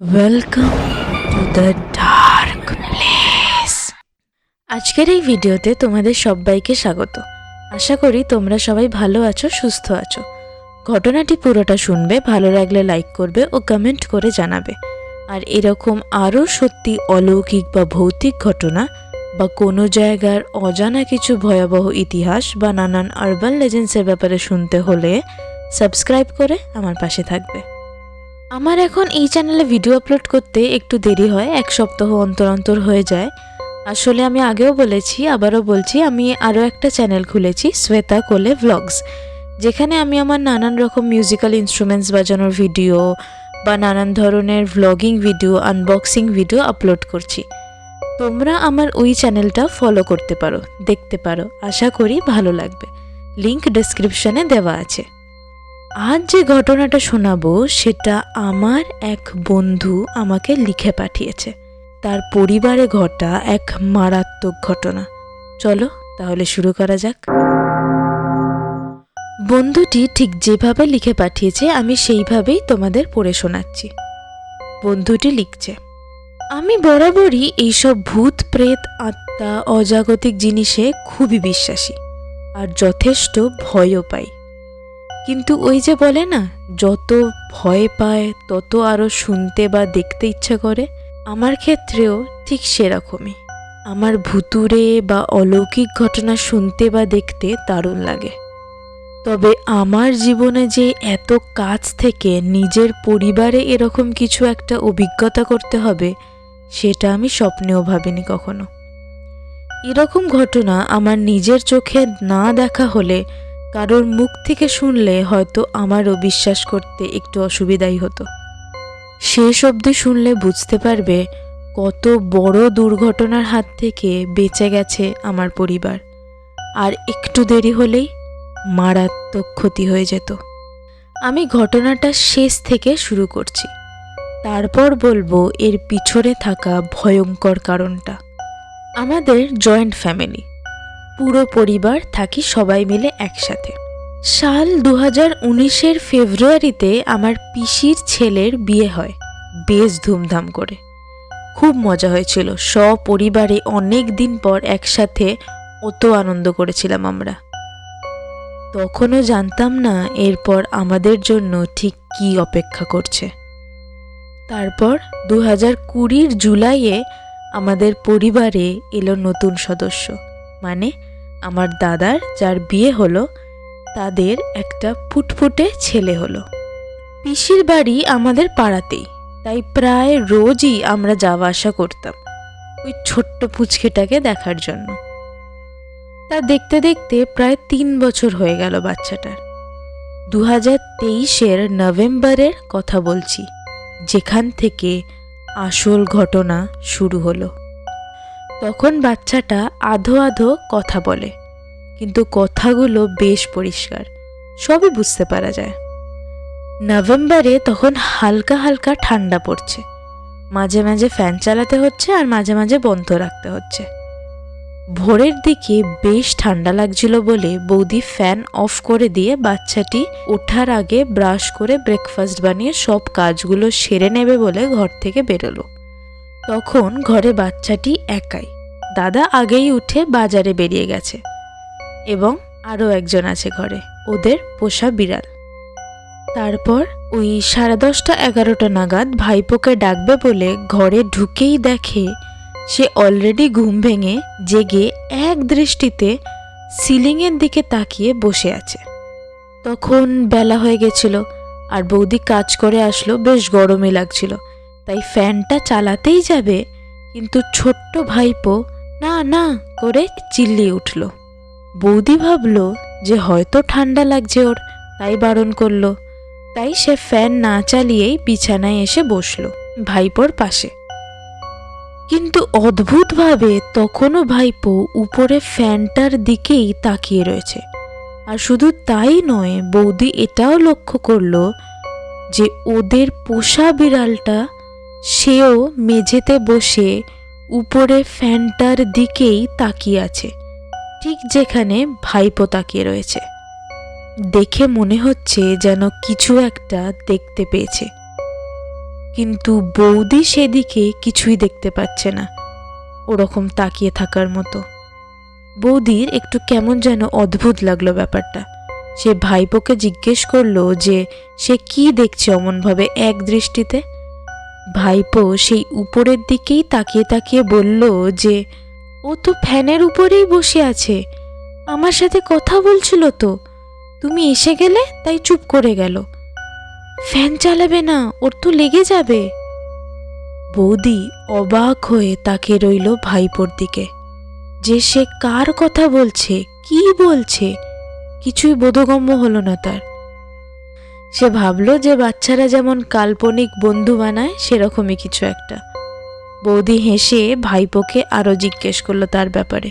Welcome to the dark place. আজকের এই ভিডিওতে তোমাদের সবাইকে স্বাগত। আশা করি তোমরা সবাই ভালো আছো, সুস্থ আছো। ঘটনাটি পুরোটা শুনবে, ভালো লাগলে লাইক করবে ও কমেন্ট করে জানাবে। আর এরকম আরও সত্যি অলৌকিক বা ভৌতিক ঘটনা বা কোনো জায়গার অজানা কিছু ভয়াবহ ইতিহাস বা নানান আরবান লেজেন্ডসের ব্যাপারে শুনতে হলে সাবস্ক্রাইব করে আমার পাশে থাকবে। আমার এখন এই চ্যানেলে ভিডিও আপলোড করতে একটু দেরি হয়, এক সপ্তাহ অন্তর অন্তর হয়ে যায়। আসলে আমি আগেও বলেছি, আবারও বলছি, আমি আরও একটা চ্যানেল খুলেছি, শ্বেতা কোলে ভ্লগস, যেখানে আমি আমার নানান রকম মিউজিক্যাল ইনস্ট্রুমেন্টস বাজানোর ভিডিও বা নানান ধরনের vlogging video, unboxing video upload করছি। তোমরা আমার ওই চ্যানেলটা ফলো করতে পারো, দেখতে পারো, আশা করি ভালো লাগবে। লিংক ডেসক্রিপশনে দেওয়া আছে। আজ যে ঘটনাটা শোনাবো সেটা আমার এক বন্ধু আমাকে লিখে পাঠিয়েছে। তার পরিবারে ঘটা এক মারাত্মক ঘটনা। চলো তাহলে শুরু করা যাক। বন্ধুটি ঠিক যেভাবে লিখে পাঠিয়েছে আমি সেইভাবেই তোমাদের পড়ে শোনাচ্ছি। বন্ধুটি লিখছে, আমি বরাবরই এইসব ভূত প্রেত আত্মা অজাগতিক জিনিসে খুবই বিশ্বাসী আর যথেষ্ট ভয়ও পাই। কিন্তু ওই যে বলে না, যত ভয় পায় তত আরও শুনতে বা দেখতে ইচ্ছা করে, আমার ক্ষেত্রেও ঠিক সেরকমই। আমার ভুতুড়ে বা অলৌকিক ঘটনা শুনতে বা দেখতে দারুণ লাগে। তবে আমার জীবনে যে এত কাছ থেকে নিজের পরিবারে এরকম কিছু একটা অভিজ্ঞতা করতে হবে, সেটা আমি স্বপ্নেও ভাবিনি কখনো। এরকম ঘটনা আমার নিজের চোখে না দেখা হলে, কারোর মুখ থেকে শুনলে হয়তো আমারও বিশ্বাস করতে একটু অসুবিধাই হতো। শেষ অবধি শুনলে বুঝতে পারবে কত বড় দুর্ঘটনার হাত থেকে বেঁচে গেছে আমার পরিবার, আর একটু দেরি হলেই মারাত্মক ক্ষতি হয়ে যেত। আমি ঘটনাটা শেষ থেকে শুরু করছি, তারপর বলবো এর পিছনে থাকা ভয়ঙ্কর কারণটা। আমাদের জয়েন্ট ফ্যামিলি, পুরো পরিবার থাকি সবাই মিলে একসাথে। সাল 2019-এর ফেব্রুয়ারিতে আমার পিসির ছেলের বিয়ে হয়, বেশ ধুমধাম করে। খুব মজা হয়েছিল, সপরিবারে অনেক দিন পর একসাথে অত আনন্দ করেছিলাম আমরা। তখনও জানতাম না এরপর আমাদের জন্য ঠিক কী অপেক্ষা করছে। তারপর 2020-র জুলাইয়ে আমাদের পরিবারে এলো নতুন সদস্য, মানে আমার দাদার যার বিয়ে হলো, তাদের একটা ফুটফুটে ছেলে হলো। পিসির বাড়ি আমাদের পাড়াতেই, তাই প্রায় রোজই আমরা যাওয়া আসা করতাম ওই ছোট্ট পুচকেটাকে দেখার জন্য। তা দেখতে দেখতে প্রায় 3 বছর হয়ে গেল বাচ্চাটার। 2023-এর নভেম্বরের কথা বলছি, যেখান থেকে আসল ঘটনা শুরু হলো। তখন বাচ্চাটা আধো আধো কথা বলে, কিন্তু কথাগুলো বেশ পরিষ্কার, সবই বুঝতে পারা যায়। নভেম্বরে তখন হালকা হালকা ঠান্ডা পড়ছে, মাঝে মাঝে ফ্যান চালাতে হচ্ছে আর মাঝে মাঝে বন্ধ রাখতে হচ্ছে। ভোরের দিকে বেশ ঠান্ডা লাগছিল বলে বৌদি ফ্যান অফ করে দিয়ে বাচ্চাটি ওঠার আগে ব্রাশ করে ব্রেকফাস্ট বানিয়ে সব কাজগুলো সেরে নেবে বলে ঘর থেকে বেরোলো। তখন ঘরে বাচ্চাটি একাই, দাদা আগেই উঠে বাজারে বেরিয়ে গেছে এবং আরও একজন আছে ঘরে, ওদের পোষা বিড়াল। তারপর ওই 10:30-11টা নাগাদ ভাইপোকে ডাকবে বলে ঘরে ঢুকেই দেখে সে অলরেডি ঘুম ভেঙে জেগে এক দৃষ্টিতে সিলিংয়ের দিকে তাকিয়ে বসে আছে। তখন বেলা হয়ে গেছিল আর বৌদি কাজ করে আসলো, বেশ গরমই লাগছিল, তাই ফ্যানটা চালাতেই যাবে, কিন্তু ছোট্ট ভাইপো না না করে চিল্লিয়ে উঠল। বৌদি ভাবল যে হয়তো ঠান্ডা লাগছে ওর, তাই বারণ করলো। তাই সে ফ্যান না চালিয়েই বিছানায় এসে বসলো ভাইপোর পাশে। কিন্তু অদ্ভুতভাবে তখনও ভাইপো উপরে ফ্যানটার দিকেই তাকিয়ে রয়েছে। আর শুধু তাই নয়, বৌদি এটাও লক্ষ্য করলো যে ওদের পোষা বিড়ালটা সেও মেঝেতে বসে উপরে ফ্যানটার দিকেই তাকিয়ে আছে, ঠিক যেখানে ভাইপো তাকিয়ে রয়েছে। দেখে মনে হচ্ছে যেন কিছু একটা দেখতে পেয়েছে, কিন্তু বৌদি সেদিকে কিছুই দেখতে পাচ্ছে না, ওরকম তাকিয়ে থাকার মতো। বৌদির একটু কেমন যেন অদ্ভুত লাগলো ব্যাপারটা। সে ভাইপোকে জিজ্ঞেস করলো যে সে কি দেখছে অমনভাবে এক দৃষ্টিতে। ভাইপো সেই উপরের দিকেই তাকিয়ে তাকিয়ে বলল যে ও তো ফ্যানের উপরেই বসে আছে, আমার সাথে কথা বলছিল তো, তুমি এসে গেলে তাই চুপ করে গেল। ফ্যান চালাবে না, ওর তো লেগে যাবে। বৌদি অবাক হয়ে তাকিয়ে রইল ভাইপোর দিকে, যে সে কার কথা বলছে, কি বলছে, কিছুই বোধগম্য হলো না তার। সে ভাবলো যে বাচ্চারা যেমন কাল্পনিক বন্ধু বানায় সেরকমই কিছু একটা। বৌদি হেসে ভাইপোকে আরো জিজ্ঞেস করলো তার ব্যাপারে,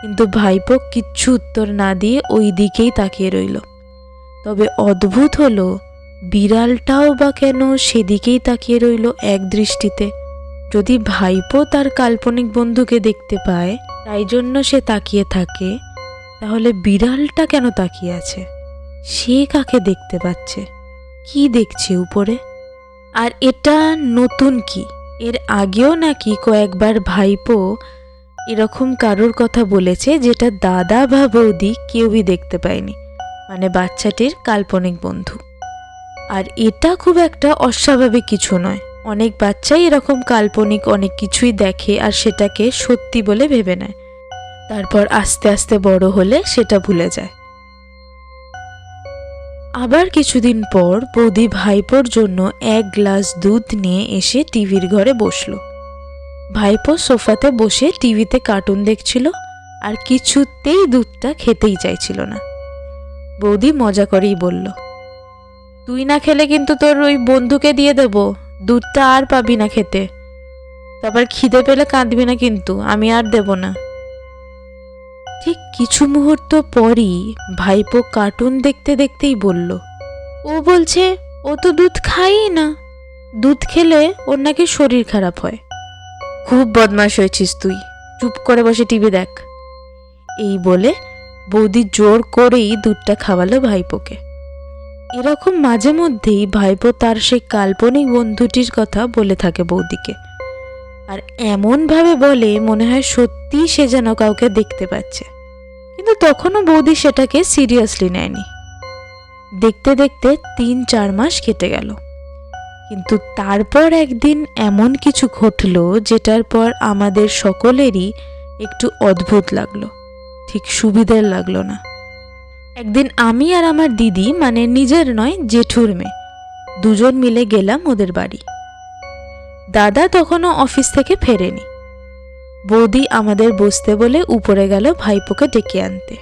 কিন্তু ভাইপো কিচ্ছু উত্তর না দিয়ে ওই দিকেই তাকিয়ে রইল। তবে অদ্ভুত হলো, বিড়ালটাও বা কেন সেদিকেই তাকিয়ে রইল এক দৃষ্টিতে। যদি ভাইপো তার কাল্পনিক বন্ধুকে দেখতে পায় তাই জন্য সে তাকিয়ে থাকে, তাহলে বিড়ালটা কেন তাকিয়ে আছে? সে কাকে দেখতে পাচ্ছে? কি দেখছে উপরে? আর এটা নতুন কি? এর আগেও নাকি কয়েকবার ভাইপো এরকম কারোর কথা বলেছে যেটা দাদা বা বৌদি কেউই দেখতে পায়নি, মানে বাচ্চাটির কাল্পনিক বন্ধু। আর এটা খুব একটা অস্বাভাবিক কিছু নয়। অনেক বাচ্চাই এরকম কাল্পনিক অনেক কিছুই দেখে আর সেটাকে সত্যি বলে ভেবে নেয়, তারপর আস্তে আস্তে বড় হলে সেটা ভুলে যায়। আবার কিছুদিন পর বৌদি ভাইপোর জন্য 1 গ্লাস দুধ নিয়ে এসে টিভির ঘরে বসলো। ভাইপো সোফাতে বসে টিভিতে কার্টুন দেখছিল আর কিছুতেই দুধটা খেতেই চাইছিল না। বৌদি মজা করেই বলল, তুই না খেলে কিন্তু তোর ওই বন্ধুকে দিয়ে দেব, দুধটা আর পাবি না খেতে, তারপর খিদে পেলে কাঁদবি না কিন্তু, আমি আর দেব না। ঠিক কিছু মুহূর্ত পরই ভাইপো কার্টুন দেখতে দেখতেই বলল, ও বলছে ও তো দুধ খায়ই না, দুধ খেলে ওর নাকি শরীর খারাপ হয়। খুব বদমাশ হয়েছিস তুই, চুপ করে বসে টিভি দেখ। এই বলে বৌদি জোর করেই দুধটা খাওয়ালো ভাইপোকে। এরকম মাঝে মধ্যেই ভাইপো তার সেই কাল্পনিক বন্ধুটির কথা বলে থাকে বৌদিকে, আর এমনভাবে বলে মনে হয় সত্যিই সে যেন কাউকে দেখতে পাচ্ছে। কিন্তু তখনও বৌদি সেটাকে সিরিয়াসলি নেয়নি। দেখতে দেখতে 3-4 মাস কেটে গেল, কিন্তু তারপর একদিন এমন কিছু ঘটলো যেটার পর আমাদের সকলেরই একটু অদ্ভুত লাগলো, ঠিক সুবিধার লাগলো না। একদিন আমি আর আমার দিদি, মানে নিজের নয় জেঠুর মেয়ে, দুজন মিলে গেলাম ওদের বাড়ি। দাদা তখনও অফিস থেকে ফেরেনি। বৌদি আমাদের বসতে বলে উপরে গেল ভাইপোকে ডেকে আনতে।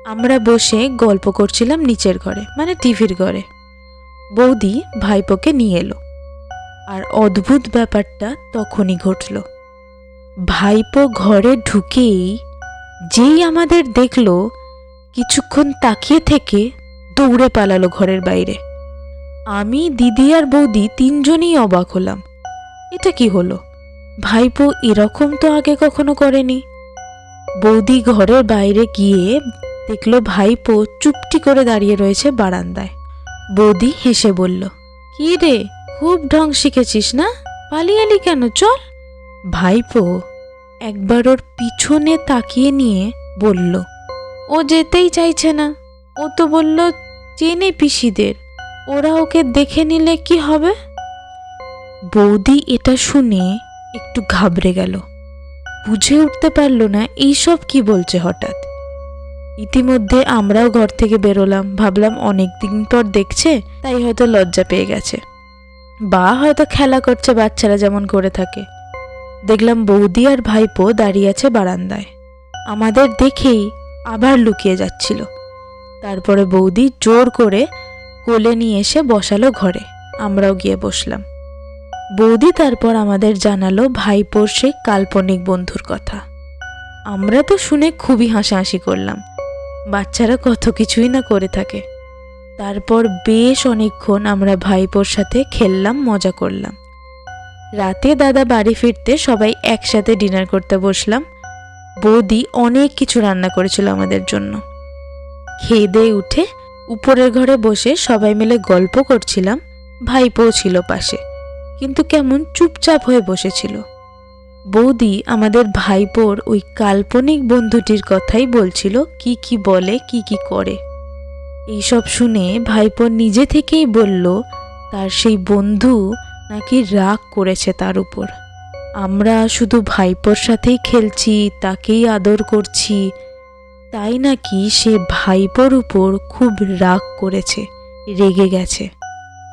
আমরা বসে গল্প করছিলাম নিচের ঘরে, মানে টিভির ঘরে। বৌদি ভাইপোকে নিয়ে এলো, আর অদ্ভুত ব্যাপারটা তখনই ঘটল। ভাইপো ঘরে ঢুকেই যেই আমাদের দেখলো, কিছুক্ষণ তাকিয়ে থেকে দৌড়ে পালালো ঘরের বাইরে। আমি, দিদি আর বৌদি তিনজনই অবাক হলাম। এটা কি হলো? ভাইপো এরকম তো আগে কখনো করেনি। বৌদি ঘরের বাইরে গিয়ে দেখলো ভাইপো চুপটি করে দাঁড়িয়ে রয়েছে বারান্দায়। বৌদি হেসে বলল, কি রে, খুব ঢং শিখেছিস না, পালিয়ে এলি কেন, চল। ভাইপো একবার ওর পিছনে তাকিয়ে নিয়ে বলল, ও যেতেই চাইছে না, ও তো বলল চেনে পিসিদের, ওরা ওকে দেখে নিলে কি হবে। বৌদি এটা শুনে একটু ঘাবড়ে গেল, বুঝে উঠতে পারল না এইসব কি বলছে হঠাৎ। ইতিমধ্যে আমরাও ঘর থেকে বেরোলাম, ভাবলাম অনেক দিন পর দেখছে তাই হয়তো লজ্জা পেয়ে গেছে, বা হয়তো খেলা করছে বাচ্চারা যেমন করে থাকে। দেখলাম বৌদি আর ভাইপো দাঁড়িয়ে আছে বারান্দায়, আমাদের দেখেই আবার লুকিয়ে যাচ্ছিল। তারপরে বৌদি জোর করে কোলে নিয়ে এসে বসালো ঘরে, আমরাও গিয়ে বসলাম। বৌদি তারপর আমাদের জানালো ভাইপোর সে কাল্পনিক বন্ধুর কথা। আমরা তো শুনে খুবই হাসাহাসি করলাম, বাচ্চারা কত কিছুই না করে থাকে। তারপর বেশ অনেকক্ষণ আমরা ভাইপোর সাথে খেললাম, মজা করলাম। রাতে দাদা বাড়ি ফিরতে সবাই একসাথে ডিনার করতে বসলাম। বৌদি অনেক কিছু রান্না করেছিল আমাদের জন্য। খেয়ে দিয়ে উঠে উপরের ঘরে বসে সবাই মিলে গল্প করছিলাম, ভাইপোও ছিল পাশে, কিন্তু কেমন চুপচাপ হয়ে বসেছিল। বৌদি আমাদের ভাইপোর ওই কাল্পনিক বন্ধুটির কথাই বলছিল, কি কি বলে, কি কি করে। এইসব শুনে ভাইপো নিজে থেকেই বলল তার সেই বন্ধু নাকি রাগ করেছে তার উপর। আমরা শুধু ভাইপোর সাথেই খেলছি, তাকেই আদর করছি, তাই নাকি সে ভাইপোর উপর খুব রাগ করেছে, রেগে গেছে।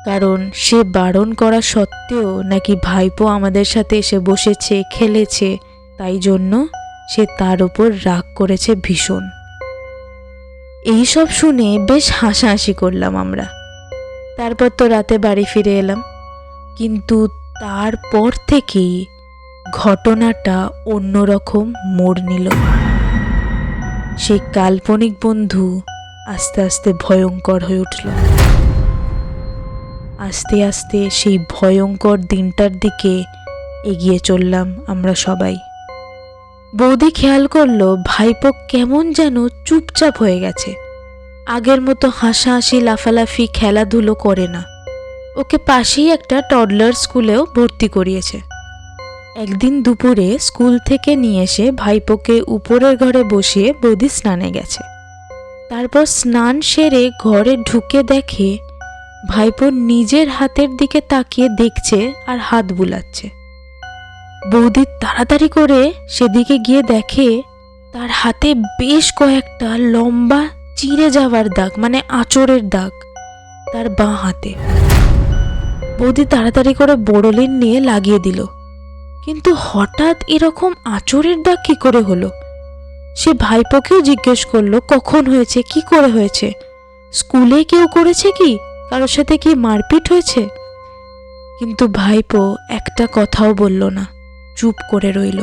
কারণ সে বারণ করা সত্ত্বেও নাকি ভাইপো আমাদের সাথে এসে বসেছে, খেলেছে, তাই জন্য সে তার উপর রাগ করেছে ভীষণ। এইসব শুনে বেশ হাসাহাসি করলাম আমরা। তারপর তো রাতে বাড়ি ফিরে এলাম। কিন্তু তারপর থেকেই ঘটনাটা অন্যরকম মোড় নিল। সেই কাল্পনিক বন্ধু আস্তে আস্তে ভয়ঙ্কর হয়ে উঠল। আস্তে আস্তে সেই ভয়ঙ্কর দিনটার দিকে এগিয়ে চললাম আমরা সবাই। বৌদি খেয়াল করলো ভাইপো কেমন যেন চুপচাপ হয়ে গেছে। আগের মতো হাসাহাসি, লাফালাফি, খেলাধুলো করে না। ওকে পাশেই একটা টডলার স্কুলেও ভর্তি করিয়েছে। একদিন দুপুরে স্কুল থেকে নিয়ে এসে ভাইপোকে উপরের ঘরে বসিয়ে বৌদি স্নানে গেছে। তারপর স্নান সেরে ঘরে ঢুকে দেখে ভাইপো নিজের হাতের দিকে তাকিয়ে দেখছে আর হাত বুলাচ্ছে। বৌদি তাড়াতাড়ি করে সেদিকে গিয়ে দেখে তার হাতে বেশ কয়েকটা লম্বা চিড়ে যাওয়ার দাগ, মানে আঁচড়ের দাগ তার বাঁ হাতে। বৌদি তাড়াতাড়ি করে বোরোলিন নিয়ে লাগিয়ে দিল। কিন্তু হঠাৎ এরকম আঁচড়ের দাগ কি করে হলো? সে ভাইপোকেও জিজ্ঞেস করলো কখন হয়েছে, কি করে হয়েছে, স্কুলে কেউ করেছে কি, কারোর সাথে কি মারপিট হয়েছে? কিন্তু ভাইপো একটা কথাও বলল না, চুপ করে রইল।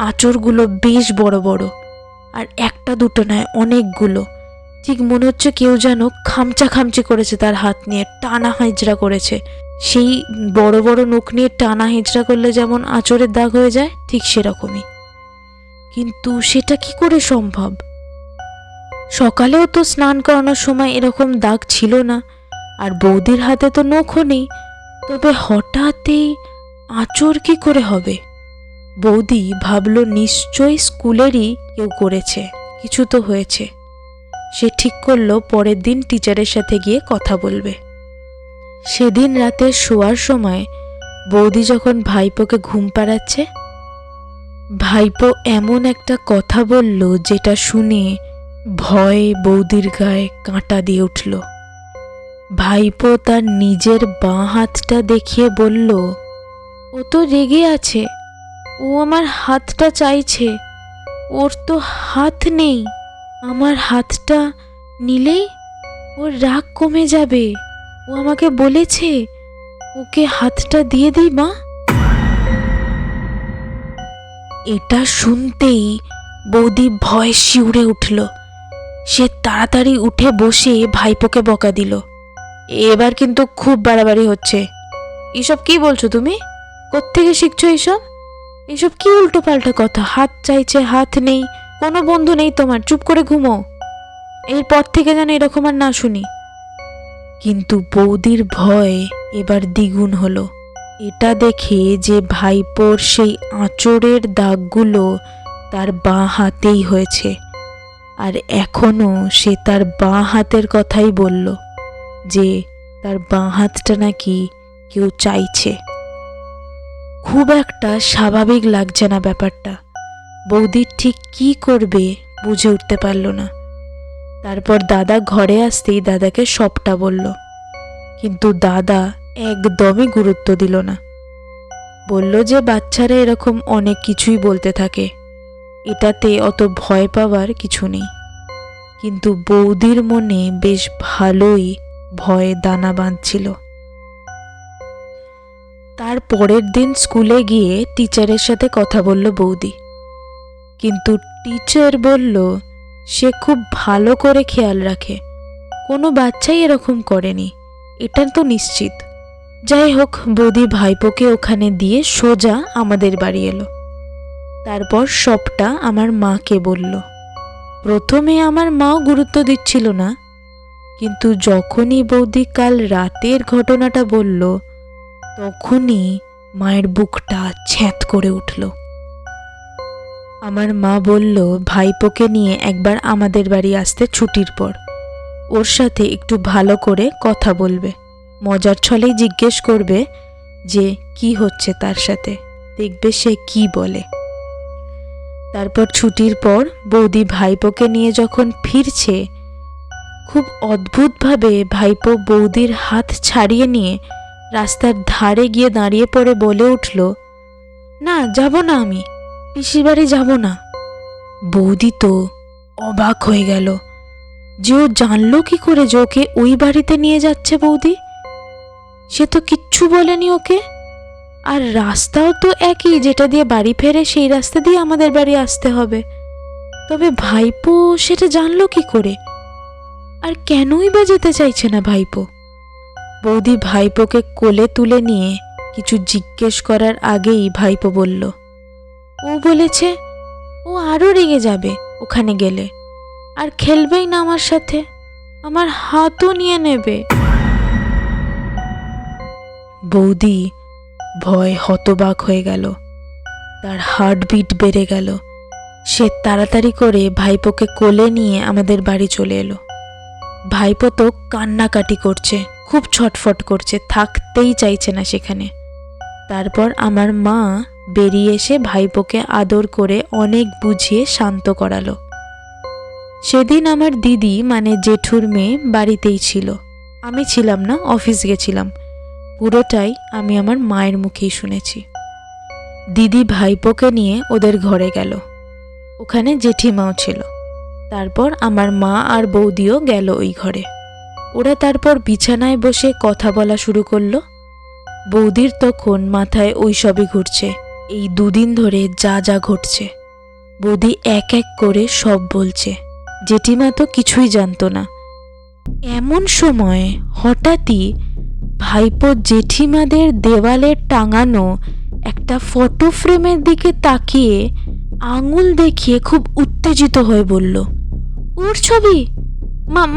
আঁচড়গুলো বেশ বড় বড়, আর একটা দুটো নয়, অনেকগুলো। ঠিক মনে হচ্ছে কেউ যেন খামচা খামচি করেছে, তার হাত নিয়ে টানা হেঁচড়া করেছে। সেই বড় বড় নখ নিয়ে টানা হেঁচড়া করলে যেমন আঁচড়ের দাগ হয়ে যায়, ঠিক সেরকমই। কিন্তু সেটা কি করে সম্ভব? সকালেও তো স্নান করানোর সময় এরকম দাগ ছিল না, আর বৌদির হাতে তো নখও নেই। তবে হঠাৎই আঁচড় কি করে হবে? বৌদি ভাবলো নিশ্চয়ই স্কুলেরই কেউ করেছে, কিছু তো হয়েছে। সে ঠিক করলো পরের দিন টিচারের সাথে গিয়ে কথা বলবে। সেদিন রাতে শোয়ার সময় বৌদি যখন ভাইপোকে ঘুম পাড়াচ্ছে, ভাইপো এমন একটা কথা বলল যেটা শুনে ভয়ে বৌদির গায়ে কাঁটা দিয়ে উঠল। ভাইপো তার নিজের বাঁ হাতটা দেখিয়ে বলল, ও তো রেগে আছে, ও আমার হাতটা চাইছে, ওর তো হাত নেই, আমার হাতটা নিলেই ওর রাগ কমে যাবে, ও আমাকে বলেছে ওকে হাতটা দিয়ে দিই মা। এটা শুনতেই বৌদি ভয়ে শিউরে উঠল। সে তাড়াতাড়ি উঠে বসে ভাইপোকে বকা দিল, এবার কিন্তু খুব বাড়াবাড়ি হচ্ছে। এসব কি বলছো তুমি? কোত্থেকে শিখছো এইসব? এসব কি উল্টো পাল্টা কথা? হাত চাইছে, হাত নেই, কোনো বন্ধু নেই তোমার, চুপ করে ঘুমো, এরপর থেকে যেন এরকম আর না শুনি। কিন্তু বৌদির ভয় এবার দ্বিগুণ হলো। এটা দেখে যে ভাইপোর সেই আঁচড়ের দাগগুলো তার বাঁ হাতেই হয়েছে, আর এখনো সে তার বাঁ হাতের কথাই বলল যে তার বাঁ হাতটা নাকি কেউ চাইছে। খুব একটা স্বাভাবিক লাগছে না ব্যাপারটা। বৌদি ঠিক কি করবে বুঝে উঠতে পারল না। তারপর দাদা ঘরে আসতেই দাদাকে সবটা বলল, কিন্তু দাদা একদমই গুরুত্ব দিল না। বলল যে বাচ্চারা এরকম অনেক কিছুই বলতে থাকে, এটাতে অত ভয় পাওয়ার কিছু নেই। কিন্তু বৌদির মনে বেশ ভালোই ভয়ে দানা বাঁধছিল। তার পরের দিন স্কুলে গিয়ে টিচারের সাথে কথা বলল বৌদি। কিন্তু টিচার বলল সে খুব ভালো করে খেয়াল রাখে, কোনো বাচ্চাই এরকম করেনি, এটা তো নিশ্চিত। যাই হোক, বৌদি ভাইপোকে ওখানে দিয়ে সোজা আমাদের বাড়ি এলো। তারপর সবটা আমার মাকে বলল। প্রথমে আমার মাও গুরুত্ব দিচ্ছিল না, কিন্তু যখনই বৌদি কাল রাতের ঘটনাটা বলল, তখনই মায়ের বুকটা ছ্যাঁত করে উঠল। আমার মা বলল ভাইপোকে নিয়ে একবার আমাদের বাড়ি আসতে ছুটির পর, ওর সাথে একটু ভালো করে কথা বলবে, মজার ছলেই জিজ্ঞেস করবে যে কি হচ্ছে তার সাথে, দেখবে সে কি বলে। তারপর ছুটির পর বৌদি ভাইপোকে নিয়ে যখন ফিরছে, খুব অদ্ভুতভাবে ভাইপো বৌদির হাত ছাড়িয়ে নিয়ে রাস্তার ধারে গিয়ে দাঁড়িয়ে পড়ে বলে উঠল, না যাব না, আমি পিসির বাড়ি যাব না। বৌদি তো অবাক হয়ে গেল যে ও জানলো কি করে যে ওকে ওই বাড়িতে নিয়ে যাচ্ছে বৌদি। সে তো কিচ্ছু বলেনি ওকে, আর রাস্তাও তো একই, যেটা দিয়ে বাড়ি ফেরে সেই রাস্তা দিয়ে আমাদের বাড়ি আসতে হবে। তবে ভাইপো সেটা জানলো কি করে, আর কেনই বা যেতে চাইছে না ভাইপো? বৌদি ভাইপোকে কোলে তুলে নিয়ে কিছু জিজ্ঞেস করার আগেই ভাইপো বলল, ও বলেছে ও আরো রেগে যাবে ওখানে গেলে, আর খেলবেই না আমার সাথে, আমার হাতও নিয়ে নেবে। বৌদি ভয় হতবাক হয়ে গেল, তার হার্টবিট বেড়ে গেল। সে তাড়াতাড়ি করে ভাইপোকে কোলে নিয়ে আমাদের বাড়ি চলে এলো। ভাইপো তো কান্নাকাটি করছে, খুব ছটফট করছে, থাকতেই চাইছে না সেখানে। তারপর আমার মা বেরিয়ে এসে ভাইপোকে আদর করে অনেক বুঝিয়ে শান্ত করালো। সেদিন আমার দিদি মানে জেঠুর মেয়ে বাড়িতেই ছিল, আমি ছিলাম না, অফিস গেছিলাম। পুরোটাই আমি আমার মায়ের মুখেই শুনেছি। দিদি ভাইপোকে নিয়ে ওদের ঘরে গেল, ওখানে জেঠিমাও ছিল। তারপর আমার মা আর বৌদিও গেল ওই ঘরে। ওরা তারপর বিছানায় বসে কথা বলা শুরু করলো। বৌদির তখন মাথায় ওই সবই ঘুরছে, এই দুদিন ধরে যা যা ঘটছে। বৌদি এক এক করে সব বলছে, জেঠিমা তো কিছুই জানতো না। এমন সময় হঠাৎই ভাইপো জেঠিমাদের দেওয়ালে টাঙানো একটা ফটো ফ্রেমের দিকে তাকিয়ে আঙুল দেখিয়ে খুব উত্তেজিত হয়ে বলল, ওর ছবি,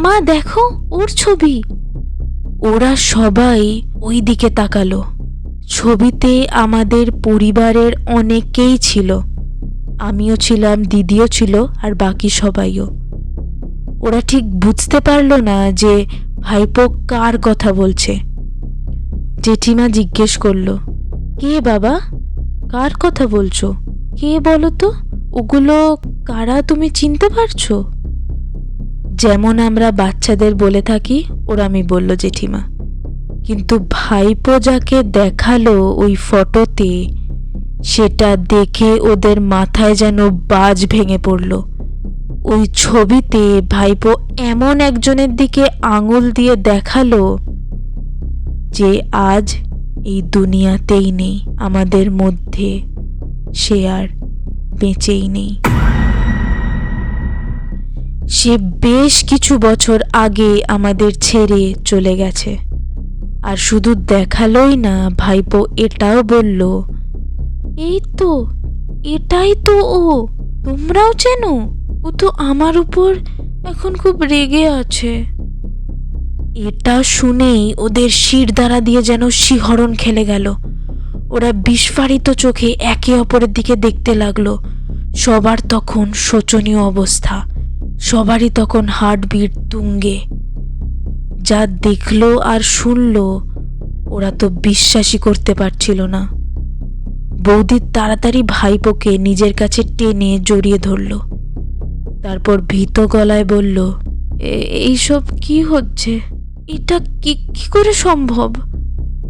মা দেখো ওর ছবি। ওরা সবাই ওই দিকে তাকালো। ছবিতে আমাদের পরিবারের অনেকেই ছিল, আমিও ছিলাম, দিদিও ছিল, আর বাকি সবাইও। ওরা ঠিক বুঝতে পারলো না যে ভাইপো কার কথা বলছে। জেঠিমা জিজ্ঞেস করলো, কে বাবা, কার কথা বলছো, কে বলো তো, ওগুলো কারা, তুমি চিনতে পারছো? যেমন আমরা বাচ্চাদের বলে থাকি ওরামি বলল জেঠিমা। কিন্তু ভাইপো যাকে দেখালো ওই ফটোতে, সেটা দেখে ওদের মাথায় যেন বাজ ভেঙে পড়ল। ওই ছবিতে ভাইপো এমন একজনের দিকে আঙুল দিয়ে দেখালো যে আজ এই দুনিয়াতেই নেই, আমাদের মধ্যে সে আর বেঁচেই নেই। সে বেশ কিছু বছর আগে আমাদের ছেড়ে চলে গেছে। আর শুধু দেখালোই না, ভাইপো এটাও বলল, এই তো, এটাই তো ও, তোমরাও চেনো, ও তো আমার উপর এখন খুব রেগে আছে। এটা শুনেই ওদের শিরদাঁড়া দিয়ে যেন শিহরণ খেলে গেল। ওরা বিস্ফারিত চোখে একে অপরের দিকে দেখতে লাগলো। সবার তখন শোচনীয় অবস্থা, সবারই তখন হার্টবিট তুঙ্গে। যা দেখলো আর শুনলো ওরা তো বিশ্বাসই করতে পারছিল না। বৌদি তাড়াতাড়ি ভাইপোকে নিজের কাছে টেনে জড়িয়ে ধরল। তারপর ভীত গলায় বলল, এইসব কি হচ্ছে, এটা কি করে সম্ভব?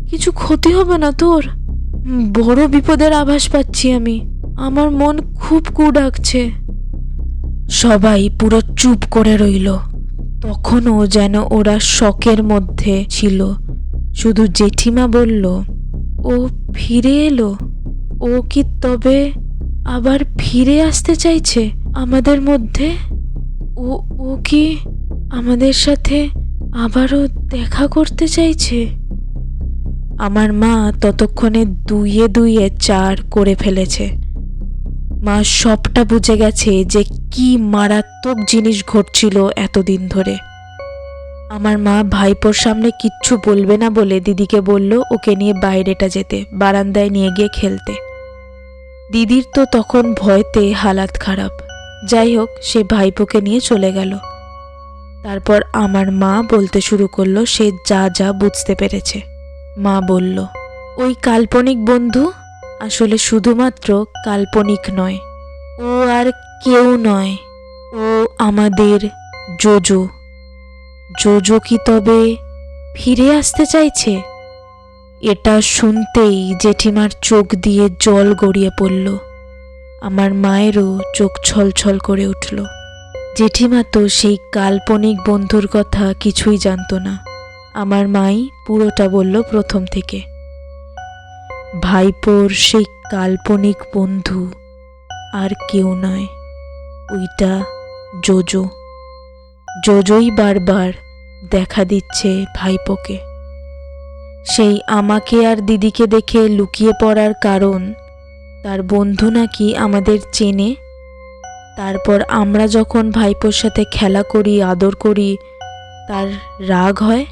কিছু ক্ষতি হবে না তোর? বড় বিপদের আভাস পাচ্ছি আমি, আমার মন খুব ডাকছে। সবাই পুরো চুপ করে রইল। তখনও যেন ওরা শকের মধ্যে ছিল। শুধু জেঠিমা বলল, ও ফিরে এলো? ও কি তবে আবার ফিরে আসতে চাইছে আমাদের মধ্যে? ও কি আমাদের সাথে আবারও দেখা করতে চাইছে? আমার মা ততক্ষণে দুইয়ে দুইয়ে 4 করে ফেলেছে। মা সবটা বুঝে গেছে যে কি মারাত্মক জিনিস ঘটছিল এতদিন ধরে। আমার মা ভাইপোর সামনে কিচ্ছু বলবে না বলে দিদিকে বলল ওকে নিয়ে বাইরেটা যেতে, বারান্দায় নিয়ে গিয়ে খেলতে। দিদির তো তখন ভয়তে হালাত খারাপ। যাই হোক, সে ভাইপোকে নিয়ে চলে গেল। তারপর আমার মা বলতে শুরু করলো সে যা যা বুঝতে পেরেছে। মা বলল, ওই কাল্পনিক বন্ধু আসলে শুধুমাত্র কাল্পনিক নয়, ও আর কেউ নয়, ও আমাদের জোজো। জোজো কি তবে ফিরে আসতে চাইছে? এটা শুনতেই জেঠিমার চোখ দিয়ে জল গড়িয়ে পড়ল। আমার মায়েরও চোখ ছলছল করে উঠল। জেঠিমা তো সেই কাল্পনিক বন্ধুর কথা কিছুই জানতো না। আমার মাই পুরোটা বলল প্রথম থেকে। ভাইপোর সেই কাল্পনিক বন্ধু আর কেউ নয়, ওইটা জোজো। জোজোই বারবার দেখা দিচ্ছে ভাইপোকে। সেই আমাকে আর দিদিকে দেখে লুকিয়ে পড়ার কারণ তার বন্ধু নাকি আমাদের চেনে। তারপর আমরা যখন ভাইপোর সাথে খেলা করি, আদর করি, তার রাগ হয়।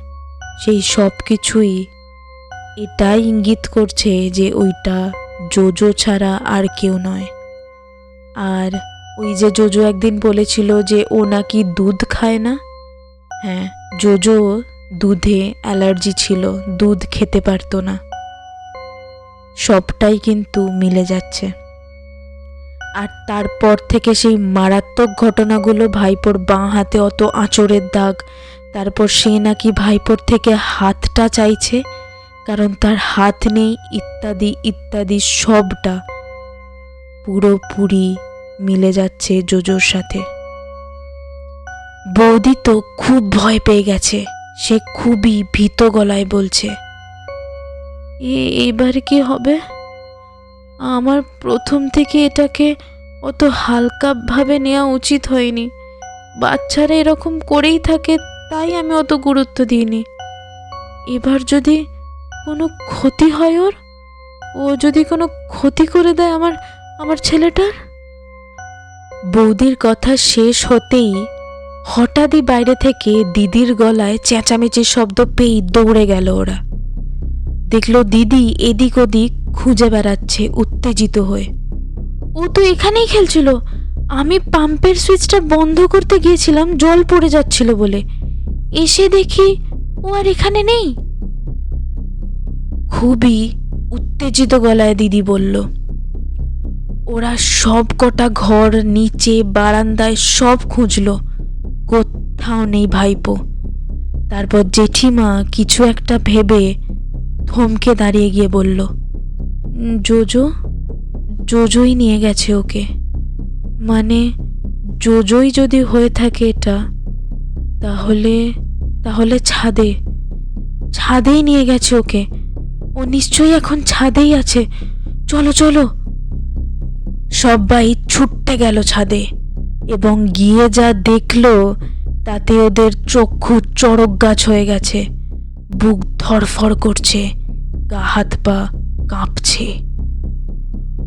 সেই সব কিছুই এটাই ইঙ্গিত করছে যে ওইটা জোজো ছাড়া আর কেউ নয়। আর ওই যে জোজো একদিন বলেছিল যে ও নাকি দুধ খায় না, হ্যাঁ, জোজো দুধে অ্যালার্জি ছিল, দুধ খেতে পারতো না। সবটাই কিন্তু মিলে যাচ্ছে। আর তারপর থেকে সেই মারাত্মক ঘটনাগুলো, ভাইপোর বাঁ হাতে অত আঁচড়ের দাগ, তারপর সে নাকি ভাইপোর থেকে হাতটা চাইছে কারণ তার হাত নেই, ইত্যাদি ইত্যাদি, সবটা পুরোপুরি মিলে যাচ্ছে জোজোর সাথে। বৌদি তো খুব ভয় পেয়ে গেছে। সে খুবই ভীত গলায় বলছে, এবার কি হবে? আমার প্রথম থেকে এটাকে অত হালকাভাবে নেওয়া উচিত হয়নি। বাচ্চারা এরকম করেই থাকে, তাই আমি অত গুরুত্ব দিইনি। এবার যদি কোনো ক্ষতি হয় ওর, ও যদি কোনো ক্ষতি করে দেয় আমার ছেলেটার। বৌদির কথা শেষ হতেই হঠাৎই বাইরে থেকে দিদির গলায় চেঁচামেচির শব্দ পেয়েই দৌড়ে গেল ওরা। দেখলো দিদি এদিক ওদিক খুঁজে বেড়াচ্ছে উত্তেজিত হয়ে। ও তো এখানেই খেলছিল, আমি পাম্পের সুইচটা বন্ধ করতে গিয়েছিলাম জল পড়ে যাচ্ছিল বলে, এসে দেখি ও আর এখানে নেই। খুবই উত্তেজিত গলায় দিদি বলল। ওরা সব কটা ঘর, নিচে, বারান্দায় সব খুঁজলো, কোথাও নেই ভাইপো। তারপর জেঠিমা কিছু একটা ভেবে থমকে দাঁড়িয়ে গিয়ে বলল, জোজোই নিয়ে গেছে ওকে। মানে জোজোই যদি হয়ে থাকে এটা, তাহলে ছাদেই নিয়ে গেছে ওকে। ও নিশ্চয়ই এখন ছাদেই আছে। চলো চলো। সবাই ছুটতে গেল ছাদে এবং গিয়ে যা দেখলো তাতে ওদের চক্ষু চড়ক গাছ হয়ে গেছে, বুক ধড়ফড় করছে, গা হাত পা কাঁপছে।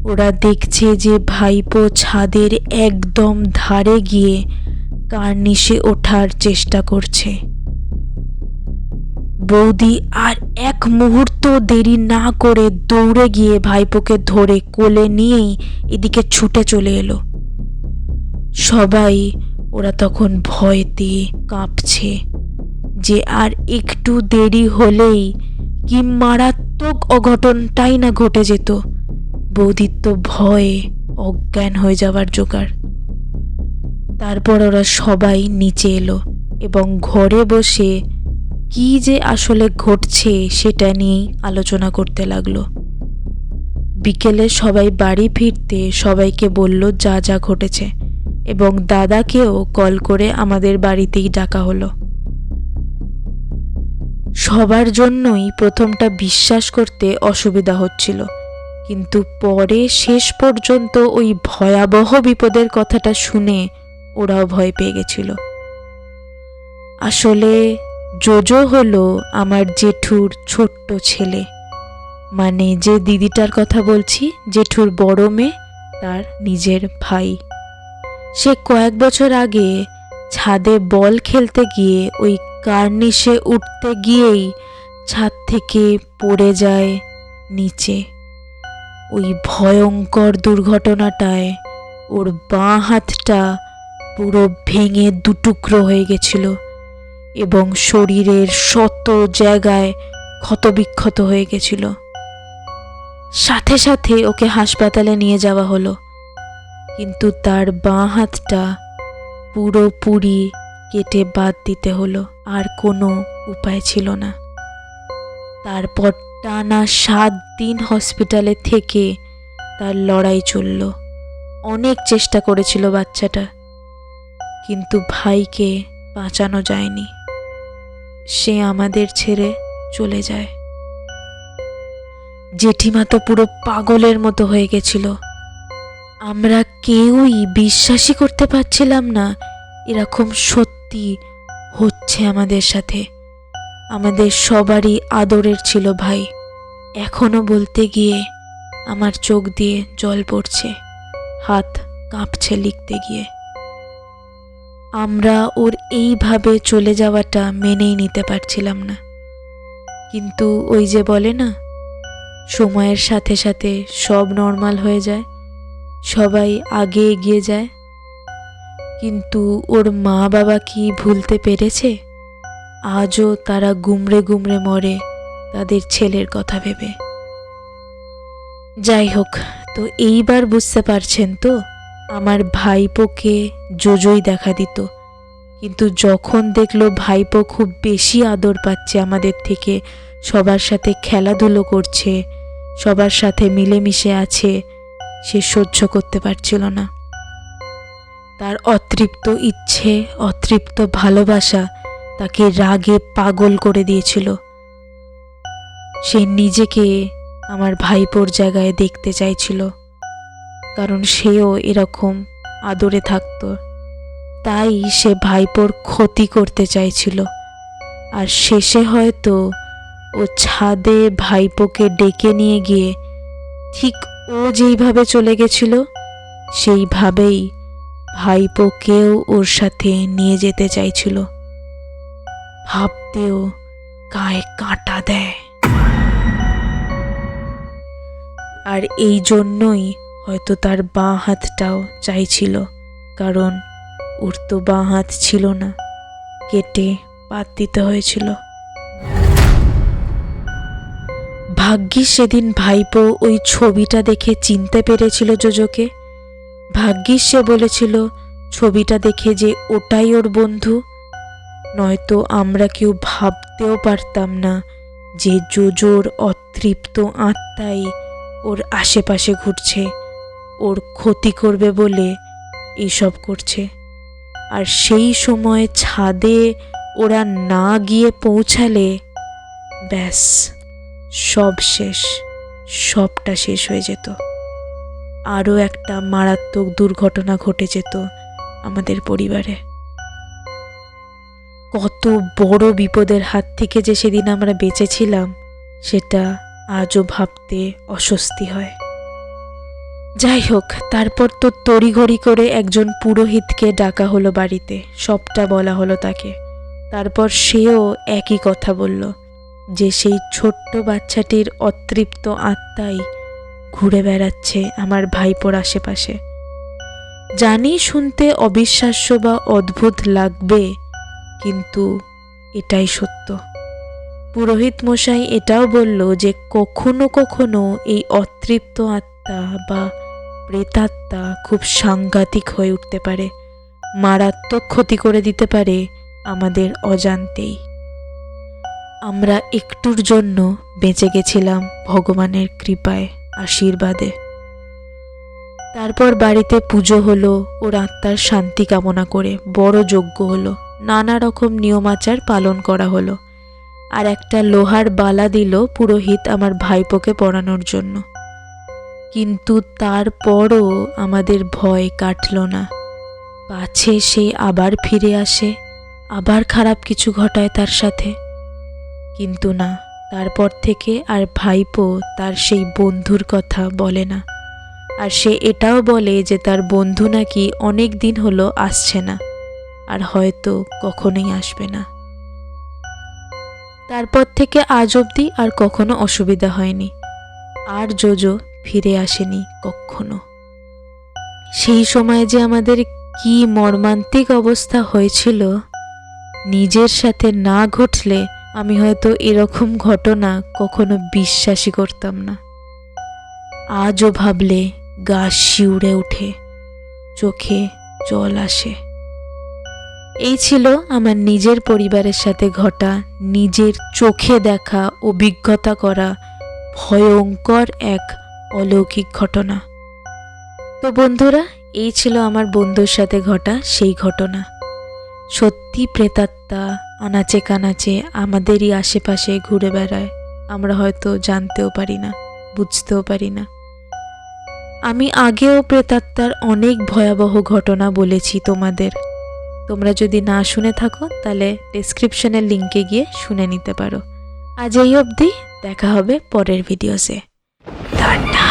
ওরা দেখছে যে ভাইপো ছাদের একদম ধারে গিয়ে কার্নিশে ওঠার চেষ্টা করছে। বৌদি আর এক মুহূর্ত দেরি না করে দৌড়ে গিয়ে ভাইপোকে ধরে কোলে নিয়েই এদিকে ছুটে চলে এলো। সবাই ওরা তখন ভয়তে কাঁপছে যে আর একটু দেরি হলেই কি মারাত্মক অঘটনটাই না ঘটে যেত। বৌদির তো ভয়ে অজ্ঞান হয়ে যাবার জোগাড়। তারপর ওরা সবাই নিচে এলো এবং ঘরে বসে কি যে আসলে ঘটছে সেটা নিয়েই আলোচনা করতে লাগলো। বিকেলে সবাই বাড়ি ফিরতে সবাইকে বলল যা যা ঘটেছে এবং দাদাকেও কল করে আমাদের বাড়িতেই ডাকা হলো। সবার জন্যই প্রথমটা বিশ্বাস করতে অসুবিধা হচ্ছিল, কিন্তু পরে শেষ পর্যন্ত ওই ভয়াবহ বিপদের কথাটা শুনে ওরাও ভয় পেয়ে গেছিল। আসলে জোজো হলো আমার জেঠুর ছোট্ট ছেলে, মানে যে দিদিটার কথা বলছি, জেঠুর বড় মেয়ে, তার নিজের ভাই। সে কয়েক বছর আগে ছাদে বল খেলতে গিয়ে ওই কার্নিশে উঠতে গিয়েই ছাদ থেকে পড়ে যায় নিচে। ওই ভয়ঙ্কর দুর্ঘটনাটায় ওর বাঁ হাতটা পুরো ভেঙে দুটুকরো হয়ে গেছিল এবং শরীরের শত জায়গায় ক্ষতবিক্ষত হয়ে গেছিল। সাথে সাথে ওকে হাসপাতালে নিয়ে যাওয়া হলো, কিন্তু তার বাঁ হাতটা পুরোপুরি কেটে বাদ দিতে হলো, আর কোনো উপায় ছিল না। তারপর টানা 7 দিন হসপিটালে থেকে তার লড়াই চলল। অনেক চেষ্টা করেছিল বাচ্চাটা, কিন্তু ভাইকে বাঁচানো যায়নি। সে আমাদের ছেড়ে চলে যায়। জেঠিমা তো পুরো পাগলের মতো হয়ে গেছিল। আমরা কেউই বিশ্বাসই করতে পারছিলাম না এরকম সত্যি হচ্ছে আমাদের সাথে। আমাদের সবারই আদরের ছিল ভাই। এখনো বলতে গিয়ে আমার চোখ দিয়ে জল পড়ছে, হাত কাঁপছে লিখতে গিয়ে। আমরা ওর এইভাবে চলে যাওয়াটা মেনেই নিতে পারছিলাম না। কিন্তু ওই যে বলে না, সময়ের সাথে সাথে সব নর্মাল হয়ে যায়, সবাই আগে এগিয়ে যায়। কিন্তু ওর মা বাবা কি ভুলতে পেরেছে? আজও তারা গুমড়ে গুমড়ে মরে তাদের ছেলের কথা ভেবে। যাই হোক, তো এইবার বুঝতে পারছেন তো, আমার ভাইপোকে জোজোই দেখা দিত। কিন্তু যখন দেখলো ভাইপো খুব বেশি আদর পাচ্ছে আমাদের থেকে, সবার সাথে খেলাধুলো করছে, সবার সাথে মিলেমিশে আছে, সে সহ্য করতে পারছিল না। তার অতৃপ্ত ইচ্ছে, অতৃপ্ত ভালোবাসা তাকে রাগে পাগল করে দিয়েছিল। সে নিজেকে আমার ভাইপোর জায়গায় দেখতে চাইছিল, কারণ সেও এরকম আদরে থাকতো। তাই সে ভাইপোর ক্ষতি করতে চাইছিল। আর শেষে হয়তো ও ছাদে ভাইপোকে ডেকে নিয়ে গিয়ে ঠিক ও যেইভাবে চলে গেছিল সেইভাবেই ভাইপোকেও ওর সাথে নিয়ে যেতে চাইছিল। ভাবতেও গায়ে কাঁটা দেয়। আর এই জন্যই হয়তো তার বাঁ হাতটাও চাইছিল, কারণ ওর তো বাঁ হাত ছিল না, কেটে বাদ দিতে হয়েছিল। ভাগ্যিস সেদিন ভাইপো ওই ছবিটা দেখে চিনতে পেরেছিল জোজোকে। ভাগ্যিস সে বলেছিল ছবিটা দেখে যে ওটাই ওর বন্ধু, নয়তো আমরা কেউ ভাবতেও পারতাম না যে জোজোর অতৃপ্ত আত্মাই ওর আশেপাশে ঘুরছে, ওর ক্ষতি করবে বলে এইসব করছে। আর সেই সময় ছাদে ওরা না গিয়ে পৌঁছালে ব্যাস সব শেষ, সবটা শেষ হয়ে যেত। আরও একটা মারাত্মক দুর্ঘটনা ঘটে যেত আমাদের পরিবারে। কত বড় বিপদের হাত থেকে যে সেদিন আমরা বেঁচেছিলাম সেটা আজও ভাবতে অস্বস্তি হয়। যাই হোক, তারপর তো তড়িঘড়ি করে একজন পুরোহিতকে ডাকা হলো বাড়িতে, সবটা বলা হলো তাকে। তারপর সেও একই কথা বলল যে সেই ছোট্ট বাচ্চাটির অতৃপ্ত আত্মাই ঘুরে বেড়াচ্ছে আমার ভাইপোর আশেপাশে। জানি শুনতে অবিশ্বাস্য বা অদ্ভুত লাগবে, কিন্তু এটাই সত্য। পুরোহিত মশাই এটাও বলল যে কখনো কখনো এই অতৃপ্ত আত্মা বা প্রেতাত্মা খুব সাংঘাতিক হয়ে উঠতে পারে, মারাত্মক ক্ষতি করে দিতে পারে আমাদের অজান্তেই। আমরা একটুর জন্য বেঁচে গেছিলাম ভগবানের কৃপায়, আশীর্বাদে। তারপর বাড়িতে পুজো হলো, ওর আত্মার শান্তি কামনা করে বড় যজ্ঞ হলো, নানা রকম নিয়মাচার পালন করা হলো। আর একটা লোহার বালা দিল পুরোহিত আমার ভাইপোকে পরানোর জন্য। কিন্তু তারপরও আমাদের ভয় কাটল না, পাছে সে আবার ফিরে আসে, আবার খারাপ কিছু ঘটায় তার সাথে। কিন্তু না, তারপর থেকে আর ভাইপো তার সেই বন্ধুর কথা বলে না। আর সে এটাও বলে যে তার বন্ধু নাকি অনেক দিন হলো আসছে না, আর হয়তো কখনোই আসবে না। তারপর থেকে আজ অবধি আর কখনো অসুবিধা হয়নি। আর জোজো ফিরে আসেনি কখনো। সেই সময় যে আমাদের কি মর্মান্তিক অবস্থা হয়েছিল, নিজের সাথে না ঘটলে আমি হয়তো এরকম ঘটনা কখনো বিশ্বাসই করতাম না। আজও ভাবলে গা শিউরে ওঠে, চোখে জল আসে। এই ছিল আমার নিজের পরিবারের সাথে ঘটা, নিজের চোখে দেখা, অভিজ্ঞতা করা ভয়ঙ্কর এক অলৌকিক ঘটনা। তো বন্ধুরা, এই ছিল আমার বন্ধুর সাথে ঘটা সেই ঘটনা। সত্যি প্রেতাত্মা আনাচে কানাচে আমাদেরই আশেপাশে ঘুরে বেড়ায়, আমরা হয়তো জানতেও পারি না, বুঝতেও পারি না। আমি আগেও প্রেতাত্মার অনেক ভয়াবহ ঘটনা বলেছি তোমাদের। তোমরা যদি না শুনে থাকো তাহলে ডেসক্রিপশনের লিঙ্কে গিয়ে শুনে নিতে পারো। আজ এই অবধি, দেখা হবে পরের ভিডিওতে। টাটা।